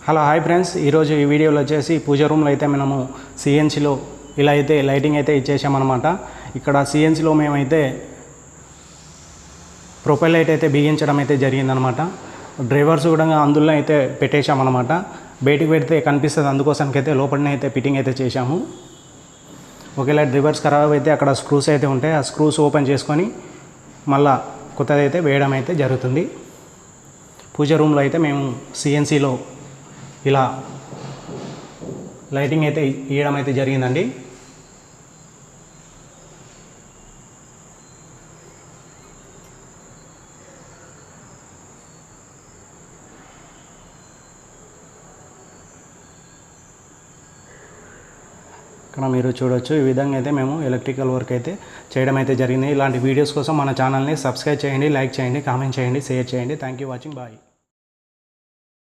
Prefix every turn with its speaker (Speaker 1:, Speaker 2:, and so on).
Speaker 1: Hello hi friends, ఈరోజు ఈ వీడియోలో వచ్చేసి పూజ రూమ్లో అయితే మనము సిఎన్సిలో ఇలా అయితే లైటింగ్ అయితే ఇచ్చేసామన్నమాట. ఇక్కడ సిఎన్సిలో మేమైతే ప్రొఫైల్ లైట్ అయితే బిగించడం అయితే జరిగిందనమాట. డ్రైవర్స్ కూడా అందులో అయితే పెట్టేశామన్నమాట. బయటికి పెడితే కనిపిస్తుంది, అందుకోసానికి అయితే లోపలనే అయితే ఫిట్టింగ్ అయితే చేశాము. ఒకవేళ డ్రైవర్స్ ఖరాబ్ అయితే అక్కడ స్క్రూస్ అయితే ఉంటాయి, ఆ స్క్రూస్ ఓపెన్ చేసుకొని మళ్ళా కొత్తది అయితే వేయడం అయితే జరుగుతుంది. పూజ రూమ్లో అయితే మేము సిఎన్సిలో ఇలా లైటింగ్ అయితే ఇవ్వడం అయితే జరిగిందండి. ఇక్కడ మీరు చూడొచ్చు, ఈ విధంగా అయితే మేము ఎలక్ట్రికల్ వర్క్ అయితే చేయడం అయితే జరిగింది. ఇలాంటి వీడియోస్ కోసం మన ఛానల్ని సబ్స్క్రైబ్ చేయండి, లైక్ చేయండి, కామెంట్ చేయండి, షేర్ చేయండి. Thank you watching. బాయ్.